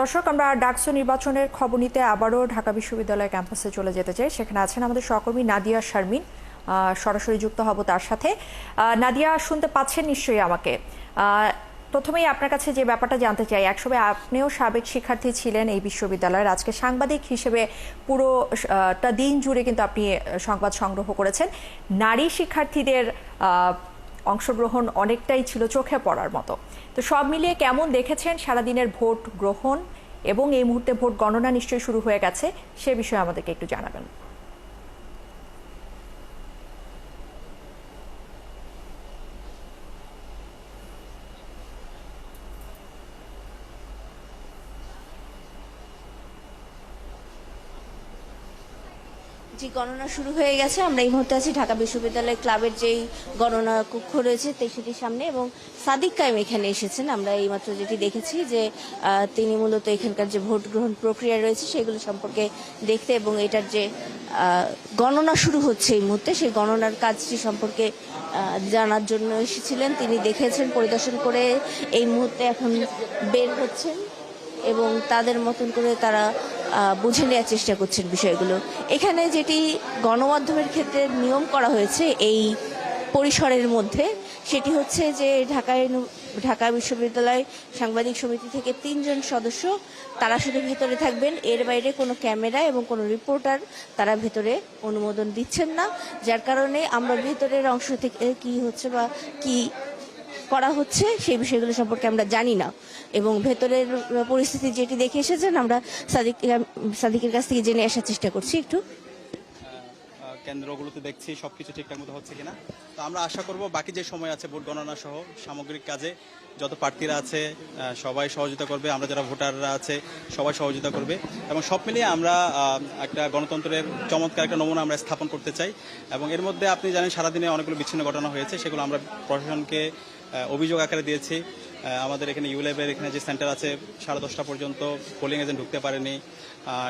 দর্শক, আমরা ডাকসু নির্বাচনের খবর নিতে আবারও ঢাকা বিশ্ববিদ্যালয় ক্যাম্পাসে চলে যেতে চাই। সেখানে আছেন আমাদের সহকর্মী নাদিয়া শারমিন। সরাসরি যুক্ত হব তার সাথে। নাদিয়া, শুনতে পাচ্ছেন নিশ্চয়ই আমাকে? প্রথমেই আপনার কাছে যে ব্যাপারটা জানতে চাই, একসময় আপনিও সাবেক শিক্ষার্থী ছিলেন এই বিশ্ববিদ্যালয়ের, আজকে সাংবাদিক হিসেবে পুরোটা দিন জুড়ে কিন্তু আপনি সংবাদ সংগ্রহ করেছেন। নারী শিক্ষার্থীদের অংশগ্রহণ অনেকটাই ছিল চোখে পড়ার মতো। তো সব মিলিয়ে কেমন দেখেছেন সারাদিনের ভোট গ্রহণ, এবং এই মুহূর্তে ভোট গণনা নিশ্চয়ই শুরু হয়ে গেছে, সে বিষয়ে আমাদেরকে একটু জানাবেন। জি, গণনা শুরু হয়ে গেছে। আমরা এই মুহূর্তে আছি ঢাকা বিশ্ববিদ্যালয় ক্লাবের যেই গণনা কক্ষ রয়েছে সেটির সামনে, এবং সাদিক কায়েম এখানে এসেছেন। আমরা এইমাত্র যেটি দেখেছি যে তিনি মূলত এখানকার যে ভোট গ্রহণ প্রক্রিয়া রয়েছে সেগুলো সম্পর্কে দেখতে, এবং এটার যে গণনা শুরু হচ্ছে এই মুহূর্তে সেই গণনার কাজটি সম্পর্কে জানার জন্য এসেছিলেন। তিনি দেখেছেন, পরিদর্শন করে এই মুহূর্তে এখন বের হচ্ছেন এবং তাদের মতন করে তারা বুঝে নেওয়ার চেষ্টা করছেন বিষয়গুলো। এখানে যেটি গণমাধ্যমের ক্ষেত্রে নিয়ম করা হয়েছে এই পরিসরের মধ্যে, সেটি হচ্ছে যে ঢাকা বিশ্ববিদ্যালয় সাংবাদিক সমিতি থেকে 3 জন সদস্য তারা শুধু ভেতরে থাকবেন। এর বাইরে কোনো ক্যামেরা এবং কোনো রিপোর্টার তারা ভেতরে অনুমোদন দিচ্ছেন না, যার কারণে আমরা ভেতরের অংশ থেকে কি হচ্ছে বা কি করা হচ্ছে সেই বিষয়গুলো সম্পর্কে আমরা জানি না। এবং ভেতরের পরিস্থিতি যেটি দেখে এসেছেন, আমরা সাদিকের কাছ থেকে জেনে আসার চেষ্টা করছি একটু। কেন্দ্রগুলোতে দেখছি সবকিছু ঠিকঠাক মতো হচ্ছে কিনা। তো আমরা আশা করব বাকি যে সময় আছে ভোট গণনা সহ সামগ্রিক কাজে যত প্রার্থীরা আছে সবাই সহযোগিতা করবে, আমরা যারা ভোটাররা আছে সবাই সহযোগিতা করবে, এবং সব মিলিয়ে আমরা একটা গণতন্ত্রের চমৎকার একটা নমুনা আমরা স্থাপন করতে চাই। এবং এর মধ্যে আপনি জানেন সারাদিনে অনেকগুলো বিচ্ছিন্ন ঘটনা হয়েছে, সেগুলো আমরা প্রশাসনকে অভিযোগ আকারে দিয়েছি। আমাদের এখানে ইউল্যাবের এখানে যে সেন্টার আছে 10:30 পর্যন্ত পোলিং এজেন্ট ঢুকতে পারেনি,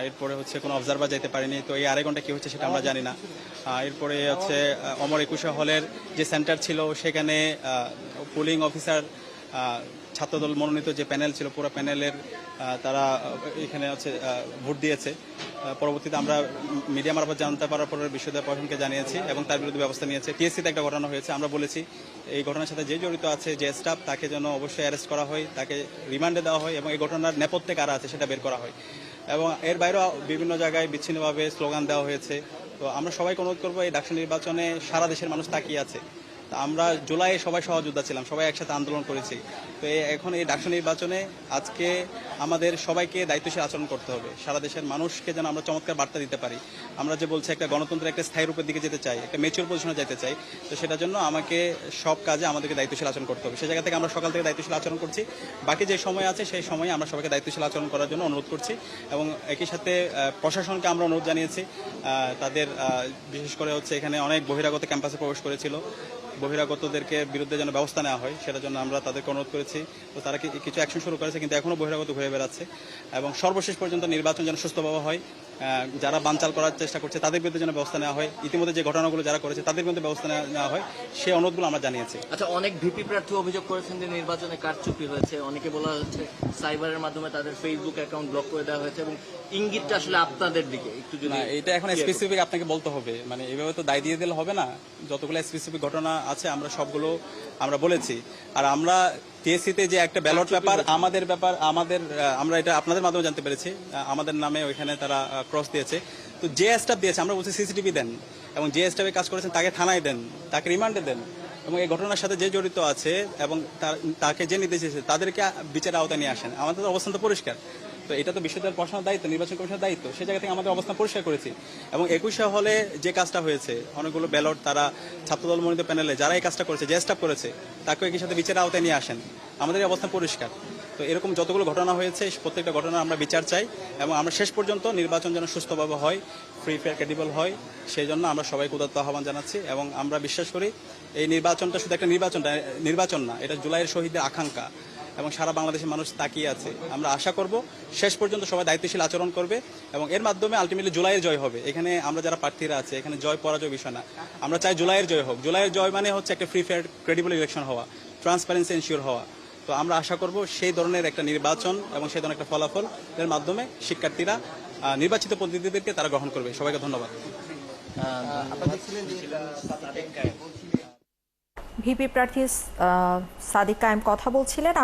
এরপরে হচ্ছে কোনো অবজারভার যেতে পারেনি। তো এই 2.5 ঘন্টা কী হচ্ছে সেটা আমরা জানি না। এরপরে হচ্ছে অমর একুশে হলের যে সেন্টার ছিল সেখানে পোলিং অফিসার ছাত্রদল মনোনীত যে প্যানেল ছিল পুরো প্যানেলের তারা এখানে হচ্ছে ভোট দিয়েছে। পরবর্তীতে আমরা মিডিয়া মারফত জানতে পারার পরে বিশ্ববিদ্যালয় প্রশাসনকে জানিয়েছি এবং তার বিরুদ্ধে ব্যবস্থা নিয়েছে। টিএসসিতে একটা ঘটনা হয়েছে, আমরা বলেছি এই ঘটনার সাথে যে জড়িত আছে যে স্টাফ তাকে যেন অবশ্যই অ্যারেস্ট করা হয়, তাকে রিমান্ডে দেওয়া হয় এবং এই ঘটনার নেপথ্যে কারা আছে সেটা বের করা হয়। এবং এর বাইরেও বিভিন্ন জায়গায় বিচ্ছিন্নভাবে স্লোগান দেওয়া হয়েছে। তো আমরা সবাইকে অনুরোধ করবো, এই ডাকসু নির্বাচনে সারা দেশের মানুষ তাকিয়ে আছে। আমরা জুলাইয়ে সবাই সহযোদ্ধা ছিলাম, সবাই একসাথে আন্দোলন করেছি। তো এখন এই ডাকসু নির্বাচনে আজকে আমাদের সবাইকে দায়িত্বশীল আচরণ করতে হবে, সারা দেশের মানুষকে যেন আমরা চমৎকার বার্তা দিতে পারি। আমরা যে বলছি একটা গণতন্ত্রের একটা স্থায়ী রূপের দিকে যেতে চাই, একটা ম্যাচিউর পজিশনে যেতে চাই, তো সেটার জন্য আমাকে সব কাজে আমাদেরকে দায়িত্বশীল আচরণ করতে হবে। সেই জায়গা থেকে আমরা সকাল থেকে দায়িত্বশীল আচরণ করছি। বাকি যে সময় আছে সেই সময়ে আমরা সবাইকে দায়িত্বশীল আচরণ করার জন্য অনুরোধ করছি। এবং একই সাথে প্রশাসনকে আমরা অনুরোধ জানিয়েছি, তাদের বিশেষ করে হচ্ছে এখানে অনেক বহিরাগত ক্যাম্পাসে প্রবেশ করেছিল, বহিরাগতদেরকে বিরুদ্ধে যেন ব্যবস্থা নেওয়া হয় সেটার জন্য আমরা তাদেরকে অনুরোধ করেছি। তো তারা কিছু অ্যাকশন শুরু করেছে, কিন্তু এখনও বহিরাগত ঘুরে বেড়াচ্ছে। এবং সর্বশেষ পর্যন্ত নির্বাচন যেন সুস্থভাবে হয়, যারা বানচাল করার চেষ্টা করছে তাদের বিরুদ্ধে যেন ব্যবস্থা নেওয়া হয়, ইতিমধ্যে যে ঘটনাগুলো যারা করেছে তাদের বিরুদ্ধে ব্যবস্থা নেওয়া হয়, সেই অনুরোধগুলো আমরা জানিয়েছি। আচ্ছা, অনেক ভিপি প্রার্থী অভিযোগ করেছেন যে নির্বাচনে কারচুপি হয়েছে, অনেকে বলা হচ্ছে সাইবারের মাধ্যমে তাদের ফেসবুক অ্যাকাউন্ট ব্লক করে দেওয়া হয়েছে, এবং ইঙ্গিতটা আসলে আপনাদের দিকে একটু যদি এটা এখন স্পেসিফিক আপনাকে বলতে হবে, মানে এইভাবে তো দায় দিয়ে দিলে হবে না। যতগুলো স্পেসিফিক ঘটনা আছে আমরা সবগুলো আমরা বলেছি। আর আমরা টিএসসিতে যে একটা ব্যালট ব্যাপার আমরা এটা আপনাদের মাধ্যমে জানতে পেরেছি, আমাদের নামে ওইখানে তারা ক্রস দিয়েছে। তো যে স্টাফ দিয়েছে আমরা বলছি সিসিটিভি দেন, এবং যে স্টাফে কাজ করেছেন তাকে থানায় দেন, তাকে রিমান্ডে দেন, এবং এই ঘটনার সাথে যে জড়িত আছে এবং তাকে যে নির্দেশ দিয়েছে তাদেরকে বিচারের আওতায় নিয়ে আসেন। আমাদের অবস্থান তো পরিষ্কার। তো এটা তো বিশ্ববিদ্যালয় প্রশাসনের দায়িত্ব, নির্বাচন কমিশনের দায়িত্ব, সেই জায়গা থেকে আমাদের অবস্থান পরিষ্কার করেছি। এবং 21 হলে যে কাজটা হয়েছে, অনেকগুলো ব্যালট তারা ছাত্রদল মনোনীত প্যানেলে যারা এই কাজটা করেছে, যে স্টাফ করেছে, তাকে একই সাথে বিচারের আওতায় নিয়ে আসেন। আমাদের অবস্থান পরিষ্কার। তো এরকম যতগুলো ঘটনা হয়েছে প্রত্যেকটা ঘটনা আমরা বিচার চাই, এবং আমরা শেষ পর্যন্ত নির্বাচন যেন সুস্থভাবে হয়, ফ্রি ফেয়ার ক্রেডিবল হয়, সেই জন্য আমরা সবাইকে উদাত্ত আহ্বান জানাচ্ছি। এবং আমরা বিশ্বাস করি এই নির্বাচনটা শুধু একটা নির্বাচন না, এটা জুলাইয়ের শহীদদের আকাঙ্ক্ষা, এবং সারা বাংলাদেশের মানুষ তাকিয়ে আছে। আমরা আশা করব শেষ পর্যন্ত সবাই দায়িত্বশীল আচরণ করবে, এবং এর মাধ্যমে আলটিমেটলি জুলাইয়ের জয় হবে। এখানে আমরা যারা প্রার্থীরা আছে, এখানে জয় পরাজয় বিষয় না, আমরা চাই জুলাইয়ের জয় হোক। জুলাইয়ের জয় মানে হচ্ছে একটা ফ্রি ফেয়ার ক্রেডিবল ইলেকশন হওয়া, ট্রান্সপারেন্সি এনশিওর হওয়া। তো আমরা আশা করব সেই ধরনের একটা নির্বাচন এবং সেই ধরনের একটা ফলাফলের মাধ্যমে শিক্ষার্থীরা নির্বাচিত প্রতিনিধিদেরকে তারা গ্রহণ করবে। সবাইকে ধন্যবাদ। ভিপি প্রার্থী সাদিক কায়েম কথা বলছিলেন।